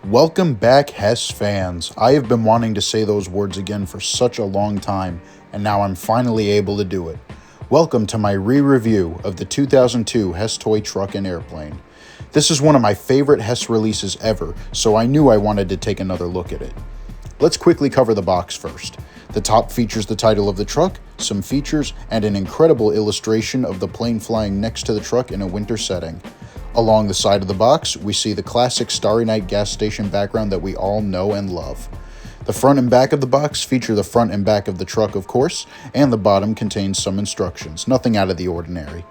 Welcome back, Hess fans. I have been wanting to say those words again for such a long time, and now I'm finally able to do it. Welcome to my re-review of the 2002 Hess toy truck and airplane. This is one of my favorite Hess releases ever, so I knew I wanted to take another look at it. Let's quickly cover the box first. The top features the title of the truck, some features, and an incredible illustration of the plane flying next to the truck in a winter setting. Along the side of the box, we see the classic Starry Night gas station background that we all know and love. The front and back of the box feature the front and back of the truck, of course, and the bottom contains some instructions, nothing out of the ordinary.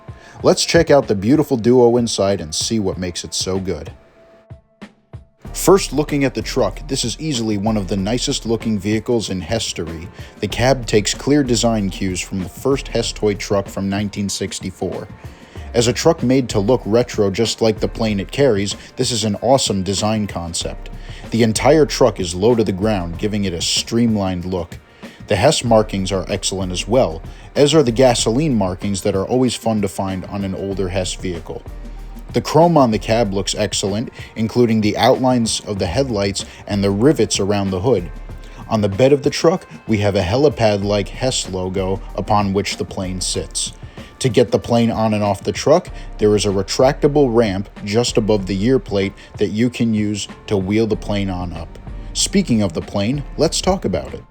Let's check out the beautiful duo inside and see what makes it so good. First, looking at the truck, this is easily one of the nicest looking vehicles in history. The cab takes clear design cues from the first Hess toy truck from 1964. As a truck made to look retro just like the plane it carries, this is an awesome design concept. The entire truck is low to the ground, giving it a streamlined look. The Hess markings are excellent as well, as are the gasoline markings that are always fun to find on an older Hess vehicle. The chrome on the cab looks excellent, including the outlines of the headlights and the rivets around the hood. On the bed of the truck, we have a helipad-like Hess logo upon which the plane sits. To get the plane on and off the truck, there is a retractable ramp just above the year plate that you can use to wheel the plane on up. Speaking of the plane, let's talk about it.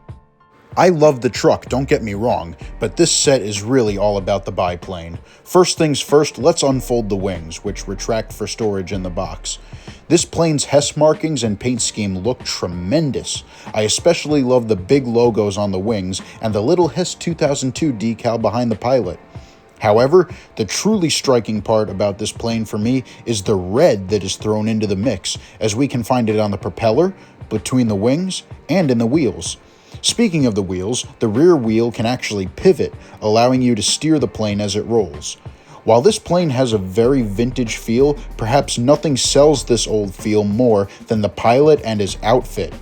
I love the truck, don't get me wrong, but this set is really all about the biplane. First things first, let's unfold the wings, which retract for storage in the box. This plane's Hess markings and paint scheme look tremendous. I especially love the big logos on the wings and the little Hess 2002 decal behind the pilot. However, the truly striking part about this plane for me is the red that is thrown into the mix, as we can find it on the propeller, between the wings, and in the wheels. Speaking of the wheels, the rear wheel can actually pivot, allowing you to steer the plane as it rolls. While this plane has a very vintage feel, perhaps nothing sells this old feel more than the pilot and his outfit.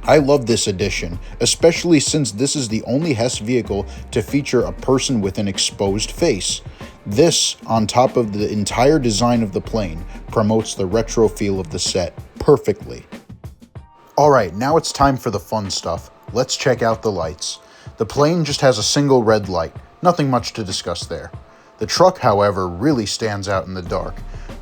I love this addition, especially since this is the only Hess vehicle to feature a person with an exposed face. This, on top of the entire design of the plane, promotes the retro feel of the set perfectly. Alright, now it's time for the fun stuff. Let's check out the lights. The plane just has a single red light, nothing much to discuss there. The truck, however, really stands out in the dark.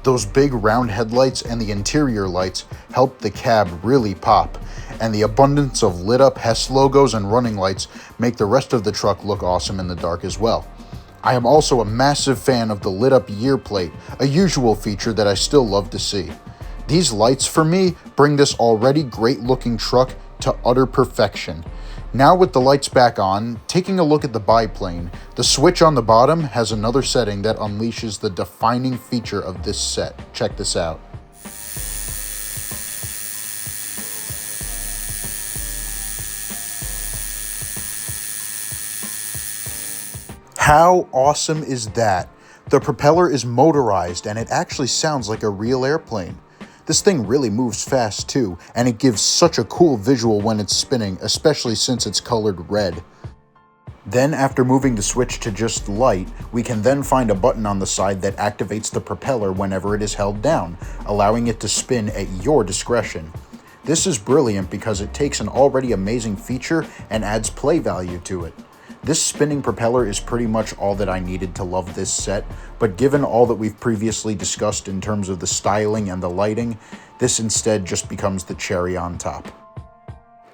Those big round headlights and the interior lights help the cab really pop, and the abundance of lit up Hess logos and running lights make the rest of the truck look awesome in the dark as well. I am also a massive fan of the lit up year plate, a usual feature that I still love to see. These lights for me bring this already great looking truck to utter perfection. Now with the lights back on, taking a look at the biplane, the switch on the bottom has another setting that unleashes the defining feature of this set. Check this out. How awesome is that? The propeller is motorized and it actually sounds like a real airplane. This thing really moves fast too, and it gives such a cool visual when it's spinning, especially since it's colored red. Then after moving the switch to just light, we can then find a button on the side that activates the propeller whenever it is held down, allowing it to spin at your discretion. This is brilliant because it takes an already amazing feature and adds play value to it. This spinning propeller is pretty much all that I needed to love this set, but given all that we've previously discussed in terms of the styling and the lighting, this instead just becomes the cherry on top.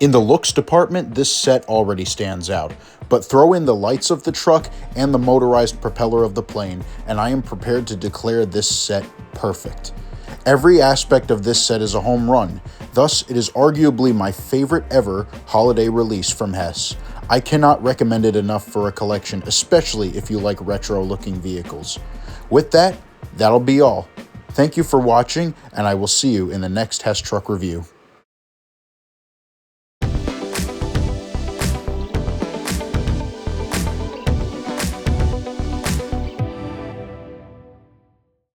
In the looks department, this set already stands out, but throw in the lights of the truck and the motorized propeller of the plane, and I am prepared to declare this set perfect. Every aspect of this set is a home run, thus it is arguably my favorite ever holiday release from Hess. I cannot recommend it enough for a collection, especially if you like retro-looking vehicles. With that, that'll be all. Thank you for watching, and I will see you in the next Hess Truck review.